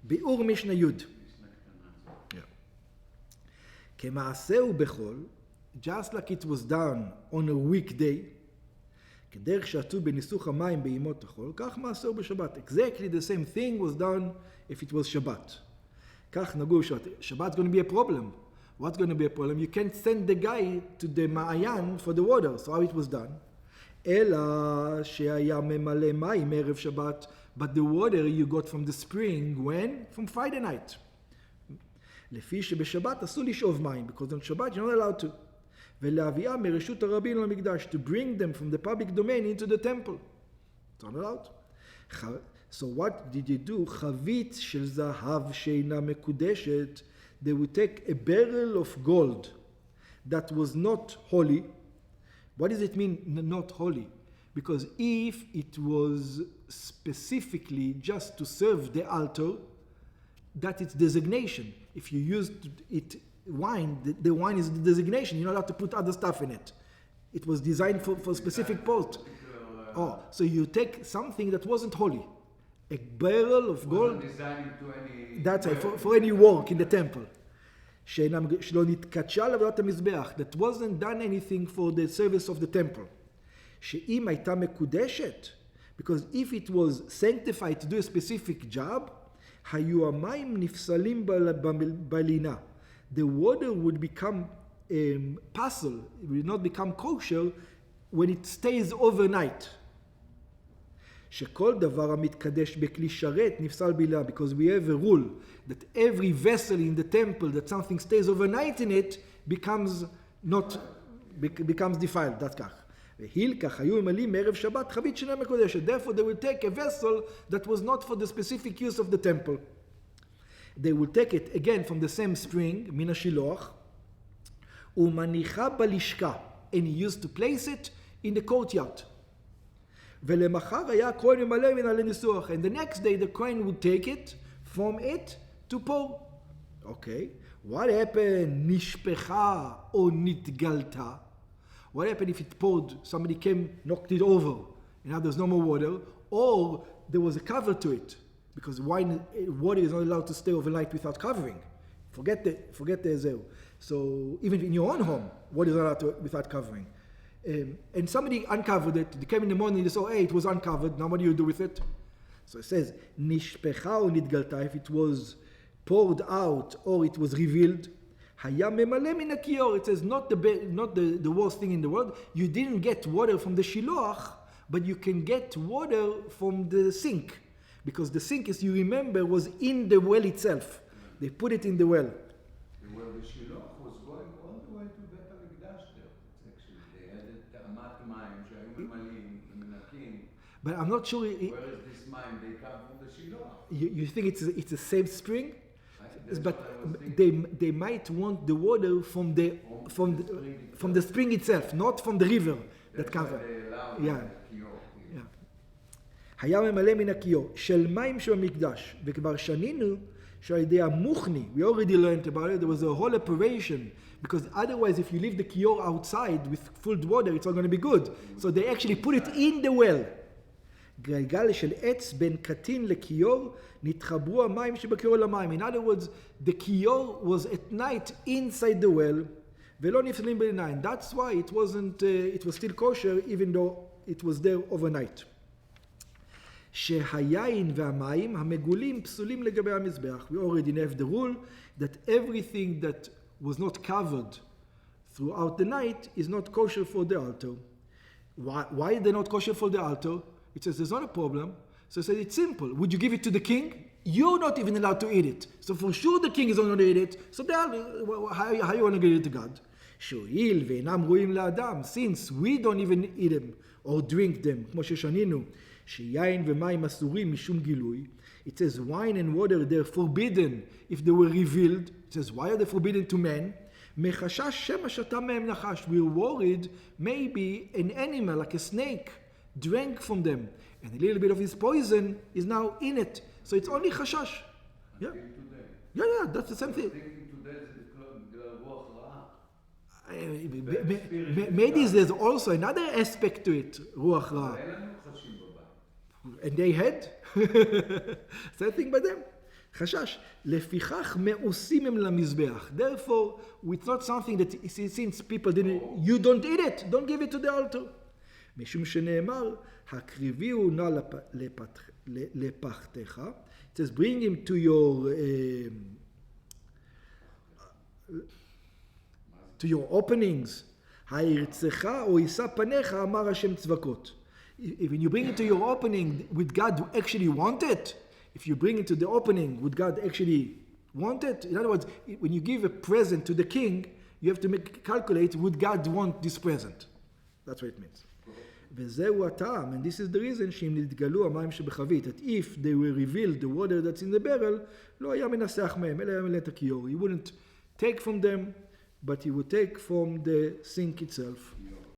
ביאור משנה י'. כמעשהו בחול, just like it was done on a weekday, כדרך שעשו בניסוך המים בימות החול, כך מעשהו בשבת. Exactly the same thing was done if it was Shabbat. כך נגעו בשבת. Shabbat's going to be a problem. What's going to be a problem? You can't send the guy to the מעיין for the water. So how it was done? אלא שהיה ממלא מים ערב שבת, but the water you got from the spring, when? From Friday night. לפי שבשבת אסור לשאוב מים, because on Shabbat you're not allowed to. ולהביאה מרשות הרבים למקדש, to bring them from the public domain into the temple. It's not allowed. So what did you do? חבית של זהב שאינה מקודשת, they would take a barrel of gold that was not holy. What does it mean not holy? Because if it was specifically just to serve the altar, that it's designation. If you used it wine, the wine is the designation. You're not allowed to put other stuff in it. It was designed for specific purpose. So you take something that wasn't holy. A barrel of gold. Designed to any... That's right, for any work in the temple. שלא נתקדשה לעבודת המזבח. That wasn't done anything for the service of the temple. שאם הייתה מקודשת, because if it was sanctified to do a specific job, היו המים נפסלים בלינה. The water would become pasul, it will not become kosher when it stays overnight. שכל דבר המתקדש בכלי שרת נפסל בילה, because we have a rule that every vessel in the temple that something stays overnight in it becomes defiled. that's כך. והילקח היו ממלאים מערב שבת חבית שאינה מקודשת. Therefore they will take a vessel that was not for the specific use of the temple. They will take it again from the same spring, מן השילוח, ומניחה בלשכה, and he used to place it in the courtyard. ולמחר היה הכהן ממלא מן על הניסוח, and the next day the Kohen would take it from it to pour. Okay, what happened? נשפחה או נתגלתה? What happened if it poured, somebody came, knocked it over, and now there's no more water, or there was a cover to it, because water is not allowed to stay overnight without covering. Forget the zeu. So even in your own home, water is not allowed to without covering. And somebody uncovered it. They came in the morning, they saw, hey, it was uncovered. Now what do you do with it? So it says, nishpecha o nitgalta, if it was poured out or it was revealed. היה ממלא מן הכיור. It says, not the worst thing in the world. You didn't get water from the shiloach, but you can get water from the sink. Because the sink, as you remember, was in the well itself. They put it in the well. Well, the shiloach was going all the way to בית המקדש there. Actually, they had את אמת מים שהיו ממלאים ומנקים. But I'm not sure. Where is this מים? They come from the shiloach. You think it's the same spring? But they might want the water from the spring itself, not from the river that comes. Yeah. היה ממלא מן הכיור של מים שבמקדש, וכבר שנינו שעל ידי המוכני, we already learned about it, there was a whole operation, because otherwise if you leave the kiyor outside with full water, it's not going to be good. So they actually put it in the well. גלגל של עץ בין קטין לכיור, נתחברו המים שבכיור למים. In other words, the kiyor was at night inside the well, ולא נפסלים בעיניים. That's why it was still kosher, even though it was there overnight. שהיין והמים המגולים פסולים לגבי המזבח. We already have the rule that everything that was not covered throughout the night is not kosher for the altar. Why are they not kosher for the altar? It says there's not a problem. So it says it's simple. Would you give it to the king? You're not even allowed to eat it. So for sure the king is not going to eat it. So how you want to give it to God? שהואיל ואינם ראויים לאדם, since we don't even eat them or drink them, כמו ששנינו, שיין ומים אסורים משום גילוי. It says wine and water, they're forbidden if they were revealed. It says why are they forbidden to men? מחשש שמא שתה מהם נחש. We're worried maybe an animal like a snake drank from them and a little bit of his poison is now in it. So it's only חשש. Yeah. Yeah, that's the same thing. Maybe there's also another aspect to it, רוח רעה. And they had same thing by them. חשש, לפיכך מעושים הם למזבח. Therefore, it's not something that since people didn't, you don't eat it, don't give it to the altar. משום שנאמר, הקריביהו נא לפחתך. It says, bring him to your openings. הירצך או יישא פניך, אמר השם צבקות. When you bring it to your opening, would God actually want it? If you bring it to the opening, would God actually want it? In other words, when you give a present to the king, you have to calculate, would God want this present? That's what it means. וזהו הטעם, and this is the reason שאם נתגלו המים שבחבית, that if they were revealed, the water that's in the barrel, לא היה מנסח מהם, אלא היה מלא את הכיור. He wouldn't take from them, but he would take from the sink itself.